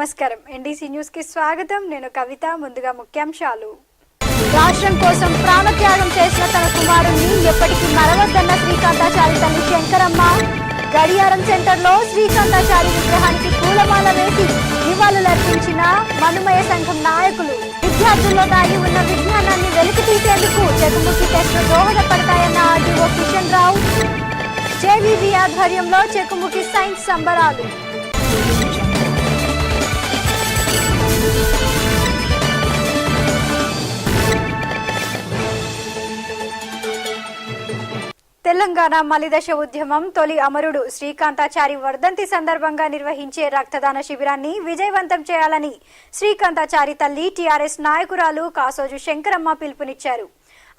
నమస్కారం NDC news కి స్వాగతం నేను కవిత ముందుగా ముఖ్యాంశాలు రాష్ట్రం కోసం ప్రాణత్యాగం చేసిన తన కుమారుణ్ణి ఎప్పటికీ మరవద్దన్న శ్రీకాంతాచారి తల్లి శంకరమ్మ గడియారం సెంటర్లో శ్రీకాంతాచారి విగ్రహానికి పూలమాల వేసి నివాళులర్పించిన మనుమయ సంఘం నాయకులు విద్యార్థుల్లో దాగి ఉన్న విజ్ఞానాన్ని వెలికి తీసేందుకు చెకుముకి టెస్టులు దోహదపడతాయన్న ఆర్డీఓ కిషన్ రావు జేవీవీ ఆధ్వర్యంలో చెకుముకి సైన్స్ సంబరాలు తెలంగాణ మలిదశ ఉద్యమం తొలి అమరుడు శ్రీకాంతాచారి వర్ధంతి సందర్భంగా నిర్వహించే రక్తదాన శిబిరాన్ని విజయవంతం చేయాలని శ్రీకాంతాచారి తల్లి టీఆర్ఎస్ నాయకురాలు కాసోజు శంకరమ్మ పిలుపునిచ్చారు.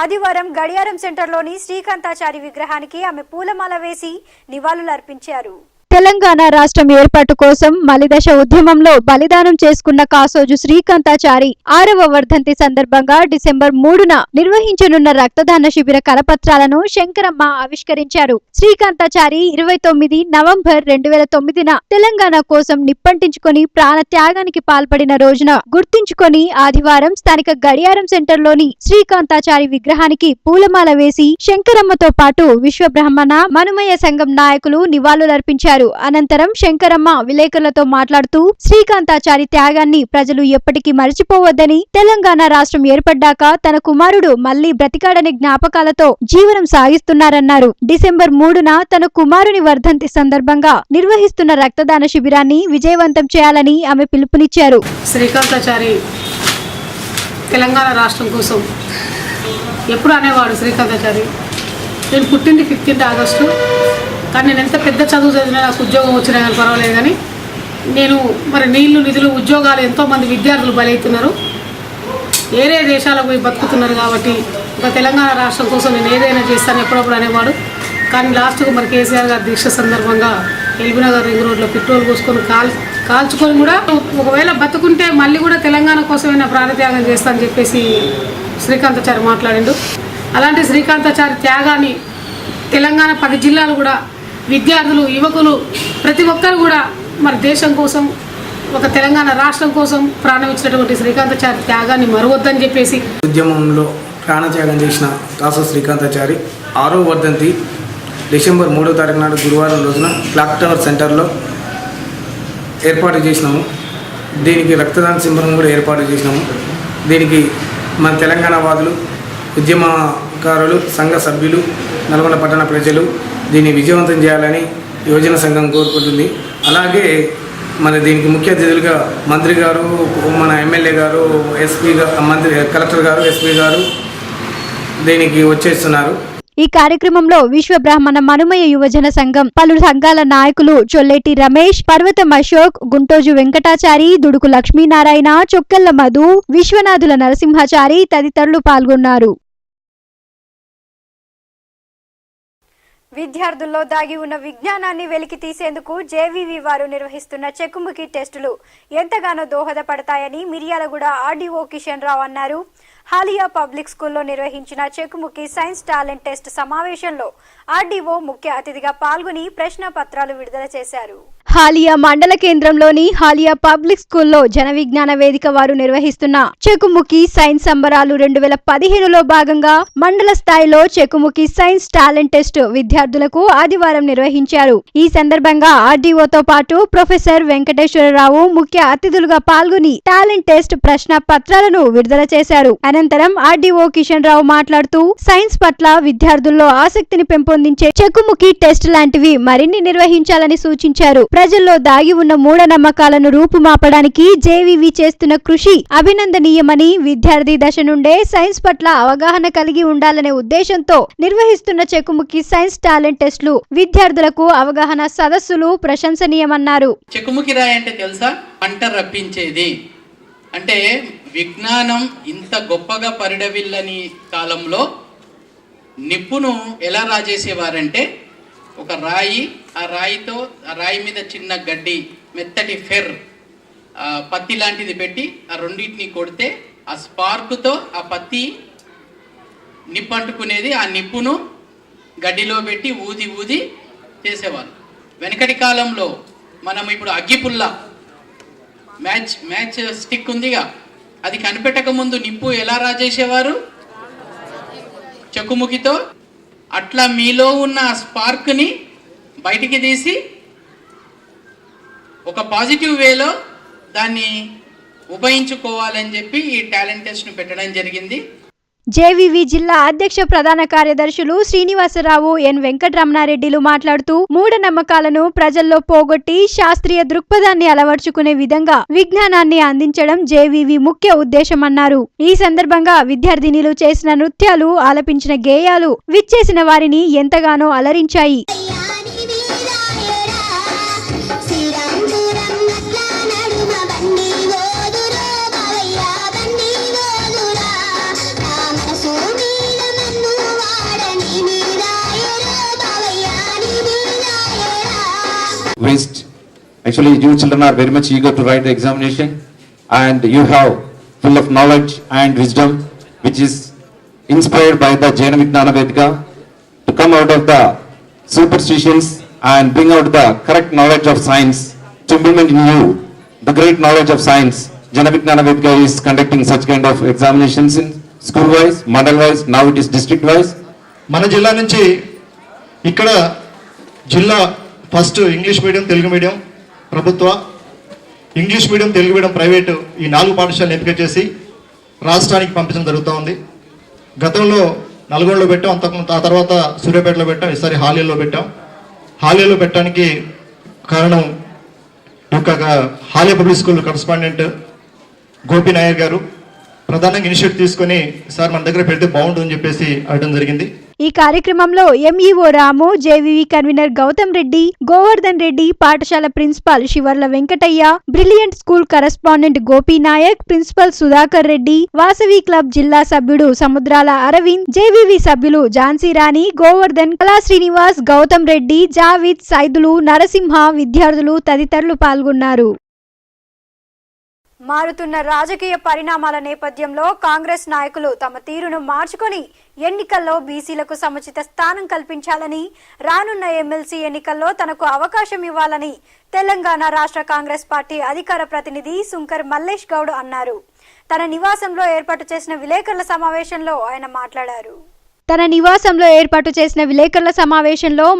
ఆదివారం గడియారం సెంటర్లోని శ్రీకాంతాచారి విగ్రహానికి ఆమె పూలమాల వేసి నివాళులర్పించారు. తెలంగాణ రాష్ట్రం ఏర్పాటు కోసం మలిదశ ఉద్యమంలో బలిదానం చేసుకున్న కాసోజు శ్రీకాంతాచారి 6వ వర్ధంతి సందర్భంగా డిసెంబర్ 3న నిర్వహించనున్న రక్తదాన శిబిర కరపత్రాలను శంకరమ్మ ఆవిష్కరించారు. శ్రీకాంతాచారి 29 నవంబర్ 2009న తెలంగాణ కోసం నిప్పంటించుకొని ప్రాణ త్యాగానికి పాల్పడిన రోజున గుర్తించుకొని ఆదివారం స్థానిక గడియారం సెంటర్లోని శ్రీకాంతాచారి విగ్రహానికి పూలమాల వేసి శంకరమ్మతో పాటు విశ్వబ్రహ్మణ మనుమయ సంఘం నాయకులు నివాళులర్పించారు. అనంతరం శంకరమ్మ విలేకరులతో మాట్లాడుతూ శ్రీకాంతాచారి త్యాగాన్ని ప్రజలు ఎప్పటికీ మరచిపోవద్దని, తెలంగాణ రాష్ట్రం ఏర్పడ్డాక తన కుమారుడు మళ్లీ బ్రతికాడనే జ్ఞాపకాలతో జీవనం సాగిస్తున్నారన్నారు. డిసెంబర్ 3న తన కుమారుని వర్ధంతి సందర్భంగా నిర్వహిస్తున్న రక్తదాన శిబిరాన్ని విజయవంతం చేయాలని ఆమె పిలుపునిచ్చారు. శ్రీకాంతాచారి తెలంగాణ రాష్ట్రం కోసం ఎప్పుడు అనేవాడు శ్రీకాంతాచారి. నేను పుట్టింది 15 ఆగస్టు. కానీ నేను ఎంత పెద్ద చదువు చదివినా నాకు ఉద్యోగం వచ్చినా కానీ పర్వాలేదు. కానీ నేను నీళ్లు నిధులు ఉద్యోగాలు ఎంతోమంది విద్యార్థులు బలవుతున్నారు, వేరే దేశాలకు పోయి బతుకుతున్నారు. కాబట్టి ఒక తెలంగాణ రాష్ట్రం కోసం నేను ఏదైనా చేస్తాను ఎప్పుడప్పుడు అనేవాడు. కానీ లాస్ట్కు కేసీఆర్ గారి దీక్ష సందర్భంగా ఎల్బీనగర్ రింగ్ రోడ్లో పెట్రోల్ పోసుకొని కాల్చుకొని కూడా ఒకవేళ బతుకుంటే మళ్ళీ కూడా తెలంగాణ కోసమైనా ప్రాణత్యాగం చేస్తానని చెప్పేసి శ్రీకాంతాచారి మాట్లాడిండు. అలాంటి శ్రీకాంతాచారి త్యాగాన్ని తెలంగాణ 10 జిల్లాలు కూడా విద్యార్థులు, యువకులు ప్రతి ఒక్కరు కూడా దేశం కోసం, ఒక తెలంగాణ రాష్ట్రం కోసం ప్రాణం ఇచ్చినటువంటి శ్రీకాంతాచారి త్యాగాన్ని మరవద్దని చెప్పేసి ఉద్యమంలో ప్రాణత్యాగం చేసిన కాసో శ్రీకాంతాచారి 6వ వర్ధంతి డిసెంబర్ 3వ తారీఖు నాడు గురువారం రోజున క్లాక్ టవర్ సెంటర్లో ఏర్పాటు చేసినాము. దీనికి రక్తదాన శిబిరం కూడా ఏర్పాటు చేసినాము. దీనికి మన తెలంగాణ వాదులు, ఉద్యమకారులు, సంఘ సభ్యులు, నల్గొండ పట్టణ ప్రజలు దీన్ని విజయవంతం చేయాలని యువజన సంఘం కోరుకుంటుంది. అలాగే దీనికి ముఖ్య అతిథులుగా మంత్రి గారు, మన ఎమ్మెల్యే గారు, ఎస్పీ మంత్రి, కలెక్టర్ గారు, ఎస్పీ గారు దీనికి వచ్చేస్తున్నారు. ఈ కార్యక్రమంలో విశ్వబ్రాహ్మణ మనుమయ యువజన సంఘం పలు సంఘాల నాయకులు చొల్లేటి రమేష్, పర్వతం అశోక్, గుంటోజు వెంకటాచారి, దుడుకు లక్ష్మీనారాయణ, చొక్కెళ్ల మధు, విశ్వనాథుల నరసింహాచారి తదితరులు పాల్గొన్నారు. విద్యార్థుల్లో దాగి ఉన్న విజ్ఞానాన్ని వెలికి తీసేందుకు జేవీవీ వారు నిర్వహిస్తున్న చెకుముకి టెస్టులు ఎంతగానో దోహదపడతాయని మిర్యాలగూడ ఆర్డీఓ కిషన్ రావు అన్నారు. హాలియా పబ్లిక్ స్కూల్లో నిర్వహించిన చెకుముకి సైన్స్ టాలెంట్ టెస్ట్ సమావేశంలో ఆర్డీఓ ముఖ్య అతిథిగా పాల్గొని ప్రశ్న పత్రాలు విడుదల చేశారు. హాలియా మండల కేంద్రంలోని హాలియా పబ్లిక్ స్కూల్లో జన విజ్ఞాన వేదిక వారు నిర్వహిస్తున్న చెకుముకి సైన్స్ సంబరాలు 2015లో భాగంగా మండల స్థాయిలో చెకుముకి సైన్స్ టాలెంట్ టెస్ట్ విద్యార్థులకు ఆదివారం నిర్వహించారు. ఈ సందర్భంగా ఆర్డీఓతో పాటు ప్రొఫెసర్ వెంకటేశ్వరరావు ముఖ్య అతిథులుగా పాల్గొని టాలెంట్ టెస్ట్ ప్రశ్న పత్రాలను విడుదల చేశారు. అనంతరం ఆర్డీఓ కిషన్ రావు మాట్లాడుతూ సైన్స్ పట్ల విద్యార్థుల్లో ఆసక్తిని పెంపొందించే చెకుముకి టెస్ట్ లాంటివి మరిన్ని నిర్వహించాలని సూచించారు. ప్రజల్లో దాగి ఉన్న మూఢనమ్మకాలను రూపుమాపడానికి జేవీవీ చేస్తున్న కృషి అభినందనీయమని, విద్యార్థి దశ నుండే సైన్స్ పట్ల అవగాహన కలిగి ఉండాలనే ఉద్దేశంతో నిర్వహిస్తున్న చెకుముకి సైన్స్ టాలెంట్ టెస్టులు విద్యార్థులకు అవగాహన సదస్సులు ప్రశంసనీయమన్నారు. చెకుముకి రాయి అంటే తెలుసా? పంట రప్పించేది. అంటే విజ్ఞానం ఇంత గొప్పగా పరిడవిల్లని కాలంలో నిప్పును ఎలా రాజేసేవారంటే ఒక రాయి, ఆ రాయి మీద చిన్న గడ్డి, మెత్తటి ఫెర్, పత్తి లాంటిది పెట్టి ఆ రెండింటిని కొడితే ఆ స్పార్క్తో ఆ పత్తి నిప్పు అంటుకునేది. ఆ నిప్పును గడ్డిలో పెట్టి ఊది చేసేవారు. వెనకటి కాలంలో మనం ఇప్పుడు అగ్గిపుల్ల మ్యాచ్ స్టిక్ ఉందిగా, అది కనిపెట్టక ముందు నిప్పు ఎలా రాజేసేవారు? చెక్కుముకితో. అట్లా మీలో ఉన్న స్పార్క్ని బయటికి తీసి ఒక పాజిటివ్ వేలో దాన్ని ఉపయోగించుకోవాలని చెప్పి ఈ టాలెంట్ టెస్ట్ను పెట్టడం జరిగింది. జేవీవి జిల్లా అధ్యక్ష ప్రధాన కార్యదర్శులు శ్రీనివాసరావు, ఎన్ వెంకటరమణారెడ్డిలు మాట్లాడుతూ మూఢనమ్మకాలను ప్రజల్లో పోగొట్టి శాస్త్రీయ దృక్పథాన్ని అలవర్చుకునే విధంగా విజ్ఞానాన్ని అందించడం జేవీవి ముఖ్య ఉద్దేశమన్నారు. ఈ సందర్భంగా విద్యార్థినిలు చేసిన నృత్యాలు, ఆలపించిన గేయాలు విచ్చేసిన వారిని ఎంతగానో అలరించాయి. Waste. Actually, you children are very much eager to write the examination, and you have full of knowledge and wisdom, which is inspired by the Jaina Vijnana Vedika to come out of the superstitions and bring out the correct knowledge of science to implement in you the great knowledge of science. Jaina Vijnana Vedika is conducting such kind of examinations in school wise, mandal wise, now it is district wise. మన జిల్లా నుంచి ఇక్కడ జిల్లా first English medium, Telugu medium, ప్రభుత్వ, English medium, Telugu medium, private ఈ 4 పాఠశాలను ఎంపిక చేసి రాష్ట్రానికి పంపించడం జరుగుతూ ఉంది. గతంలో నల్గొండలో పెట్టాం, ఆ తర్వాత సూర్యాపేటలో పెట్టాం, ఈసారి హాలేలో పెట్టాం. హాలేలో పెట్టడానికి కారణం ఈ యొక్క హాలే public school correspondent Gopi Nair గారు ప్రధానంగా ఇనిషియేటివ్ తీసుకొని సార్ మన దగ్గర పెడితే బాగుంటుందని చెప్పేసి అడగడం జరిగింది. ఈ కార్యక్రమంలో MEO Ramu, JVV convener Gautam Reddy, Govardhan Reddy, పాఠశాల principal Sivarla Venkataiah, brilliant school correspondent Gopi Naik, principal Sudhakar Reddy, Vasavi club జిల్లా సభ్యుడు సముద్రాల అరవింద్, జేవీవి సభ్యులు ఝాన్సీ రాణి, గోవర్ధన్, కళా శ్రీనివాస్, గౌతమ్ రెడ్డి, జావిద్, సైదులు, నరసింహ, విద్యార్థులు తదితరులు పాల్గొన్నారు. మారుతున్న రాజకీయ పరిణామాల నేపథ్యంలో కాంగ్రెస్ నాయకులు తమ తీరును మార్చుకొని ఎన్నికల్లో బీసీలకు సముచిత స్థానం కల్పించాలని, రానున్న ఎమ్మెల్సీ ఎన్నికల్లో తనకు అవకాశం ఇవ్వాలని తెలంగాణ రాష్ట్ర కాంగ్రెస్ పార్టీ అధికార ప్రతినిధి సుంకర్ మల్లేష్ గౌడ్ అన్నారు. తన నివాసంలో ఏర్పాటు చేసిన విలేకరుల సమావేశంలో ఆయన మాట్లాడారు.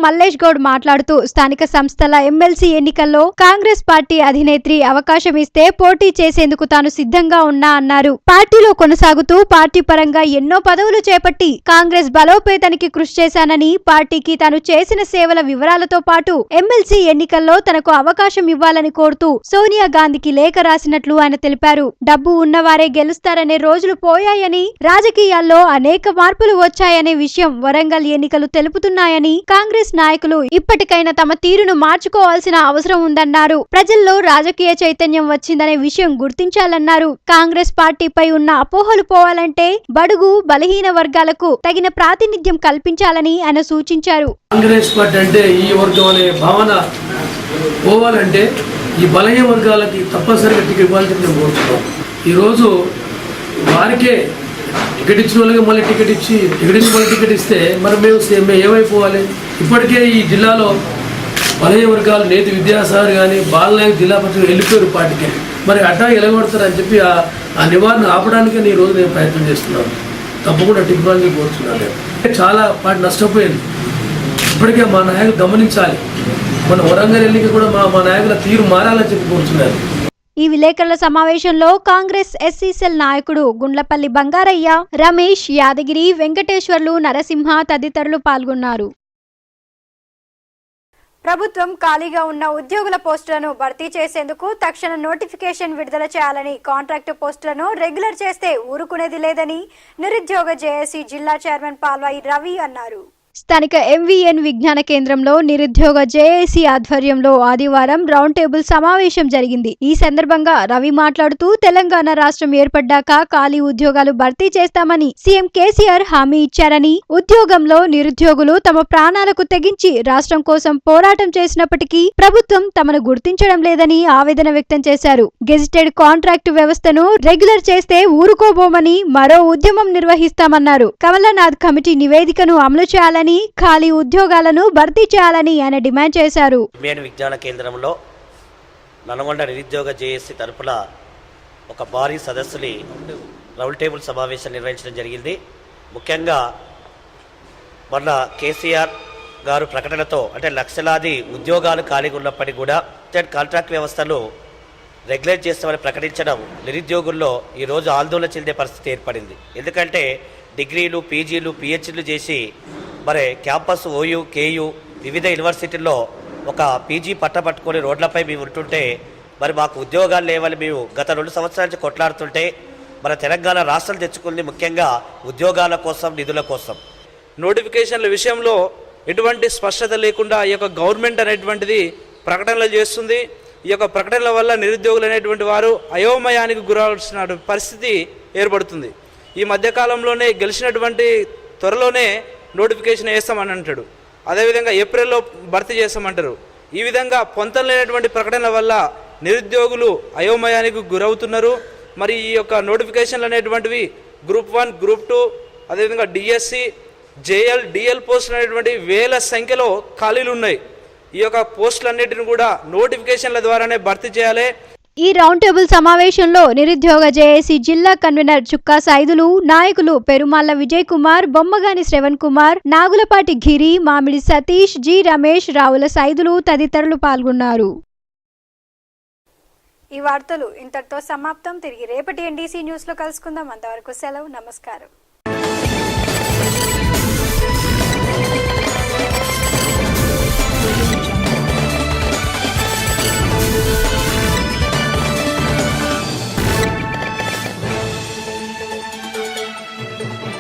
మల్లేష్ గౌడ్ మాట్లాడుతూ స్థానిక సంస్థల ఎమ్మెల్సీ ఎన్నికల్లో కాంగ్రెస్ పార్టీ అధినేత్రి అవకాశం ఇస్తే పోటీ చేసేందుకు తాను సిద్ధంగా ఉన్నా అన్నారు. పార్టీలో కొనసాగుతూ పార్టీ పరంగా ఎన్నో పదవులు చేపట్టి కాంగ్రెస్ బలోపేతానికి కృషి చేశానని, పార్టీకి తాను చేసిన సేవల వివరాలతో పాటు ఎమ్మెల్సీ ఎన్నికల్లో తనకు అవకాశం ఇవ్వాలని కోరుతూ సోనియా గాంధీకి లేఖ రాసినట్లు ఆయన తెలిపారు. డబ్బు ఉన్నవారే గెలుస్తారనే రోజులు పోయాయని, రాజకీయాల్లో అనేక మార్పులు వచ్చాయని అనే విషయం వరంగల్ ఎన్నికలు తెలుపుతున్నాయని, కాంగ్రెస్ నాయకులు ఇప్పటికైనా తమ తీరును మార్చుకోవాల్సిన అవసరం ఉందన్నారు. ప్రజల్లో రాజకీయ చైతన్యం వచ్చిందనే విషయం గుర్తించాలన్నారు. కాంగ్రెస్ పార్టీపై ఉన్న అపోహలు పోవాలంటే బడుగు బలహీన వర్గాలకు తగిన ప్రాతినిధ్యం కల్పించాలని ఆయన సూచించారు. కాంగ్రెస్ పార్టీ అంటే ఈ వర్గం అనే భావన పోవాలంటే ఈ బలహీన వర్గాలకి తప్పనిసరిగా టికెట్ ఇవ్వాలని మేము కోరుతున్నాం. ఈరోజు వారికే టికెట్ ఇచ్చిన వాళ్ళకి మళ్ళీ టికెట్ ఇస్తే మరి మేము ఏమైపోవాలి? ఇప్పటికే ఈ జిల్లాలో బలహీన వర్గాలు నేతి విద్యాసాగర్ కానీ బాలనాయక్ జిల్లా పరిషత్ వెళ్ళిపోయారు పార్టీకి. మరి అడ్డా ఎలగొడతారని చెప్పి ఆ నివారణ ఆపడానికి ఈ రోజు నేను ప్రయత్నం చేస్తున్నాను. తప్పకుండా టికెట్ కోరుతున్నాను. చాలా పార్టీ నష్టపోయింది. ఇప్పటికే మా నాయకులు గమనించాలి. మన వరంగల్ ఎన్నిక కూడా మా నాయకుల తీరు మారాలని చెప్పి కోరుతున్నారు. ఈ విలేకరుల సమావేశంలో కాంగ్రెస్ ఎస్సీ సెల్ నాయకుడు గుండ్లపల్లి బంగారయ్య, రమేష్, యాదగిరి, వెంకటేశ్వర్లు, నరసింహ తదితరులు పాల్గొన్నారు. ప్రభుత్వం ఖాళీగా ఉన్న ఉద్యోగుల పోస్టులను భర్తీ చేసేందుకు తక్షణ నోటిఫికేషన్ విడుదల చేయాలని, కాంట్రాక్టు పోస్టులను రెగ్యులర్ చేస్తే ఊరుకునేది లేదని నిరుద్యోగ జేఏసీ జిల్లా చైర్మన్ పాల్వాయి రవి అన్నారు. స్థానిక ఎంవీఎన్ విజ్ఞాన కేంద్రంలో నిరుద్యోగ జేఏసీ ఆధ్వర్యంలో ఆదివారం రౌండ్ టేబుల్ సమావేశం జరిగింది. ఈ సందర్భంగా రవి మాట్లాడుతూ తెలంగాణ రాష్ట్రం ఏర్పడ్డాక ఖాళీ ఉద్యోగాలు భర్తీ చేస్తామని సీఎం కేసీఆర్ హామీ ఇచ్చారని, ఉద్యోగంలో నిరుద్యోగులు తమ ప్రాణాలకు తెగించి రాష్ట్రం కోసం పోరాటం చేసినప్పటికీ ప్రభుత్వం తమను గుర్తించడం లేదని ఆవేదన వ్యక్తం చేశారు. గెజిటెడ్ కాంట్రాక్టు వ్యవస్థను రెగ్యులర్ చేస్తే ఊరుకోబోమని, మరో ఉద్యమం నిర్వహిస్తామన్నారు. కమలనాథ్ కమిటీ నివేదికను అమలు చేయాలని, ఖాళీ ఉద్యోగాలను భర్తీ చేయాలని ఆయన డిమాండ్ చేశారు. విజ్ఞాన కేంద్రంలో నల్గొండ నిరుద్యోగ జేఏసీ తరపున ఒక భారీ సదస్సుని రౌండ్ టేబుల్ సమావేశం నిర్వహించడం జరిగింది. ముఖ్యంగా మొన్న కేసీఆర్ గారు ప్రకటనతో అంటే లక్షలాది ఉద్యోగాలు ఖాళీగా ఉన్నప్పటికీ కూడా కాంట్రాక్ట్ వ్యవస్థను రెగ్యులేట్ చేస్తామని ప్రకటించడం నిరుద్యోగుల్లో ఈరోజు ఆందోళన చెందే పరిస్థితి ఏర్పడింది. ఎందుకంటే డిగ్రీలు, పీజీలు, పిహెచ్డీలు చేసి మరి క్యాంపస్, ఓయూ, కేయూ వివిధ యూనివర్సిటీల్లో ఒక పీజీ పట్టుకొని రోడ్లపై మేము ఉంటుంటే మరి మాకు ఉద్యోగాలు లేవని మేము గత 2 సంవత్సరాల నుంచి కొట్లాడుతుంటే మన తెలంగాణ రాష్ట్రం తెచ్చుకుంది ముఖ్యంగా ఉద్యోగాల కోసం, నిధుల కోసం. నోటిఫికేషన్ల విషయంలో ఎటువంటి స్పష్టత లేకుండా ఈ యొక్క గవర్నమెంట్ అనేటువంటిది ప్రకటనలు చేస్తుంది. ఈ యొక్క ప్రకటనల వల్ల నిరుద్యోగులు అనేటువంటి వారు అయోమయానికి గురవలసిన పరిస్థితి ఏర్పడుతుంది. ఈ మధ్యకాలంలోనే గెలిచినటువంటి త్వరలోనే నోటిఫికేషన్ వేస్తామని అంటాడు, అదేవిధంగా ఏప్రిల్లో భర్తీ చేస్తామంటారు. ఈ విధంగా పొంతం లేనటువంటి ప్రకటనల వల్ల నిరుద్యోగులు అయోమయానికి గురవుతున్నారు. మరి ఈ యొక్క నోటిఫికేషన్లు అనేటువంటివి గ్రూప్ 1, గ్రూప్ 2, అదేవిధంగా డిఎస్సి, జేఎల్, డిఎల్ పోస్టులు అనేటువంటి వేల సంఖ్యలో ఖాళీలు ఉన్నాయి. ఈ యొక్క పోస్టులన్నిటిని కూడా నోటిఫికేషన్ల ద్వారానే భర్తీ చేయాలి. ఈ రౌండ్ టేబుల్ సమావేశంలో నిరుద్యోగ జేఏసీ జిల్లా కన్వీనర్ చుక్కా సైదులు, నాయకులు పెరుమాళ్ల విజయ్ కుమార్, బొమ్మగాని శ్రవణ్ కుమార్, నాగులపాటి గిరి, మామిడి సతీష్, జి రమేష్, రావుల సైదులు తదితరులు పాల్గొన్నారు. ఈ వార్తలు ఇంతటితో సమాప్తం. తిరిగి రేపటి ఎన్డీసీ న్యూస్ లో కలుసుకుందాం. అంతవరకు సెలవు. నమస్కారం.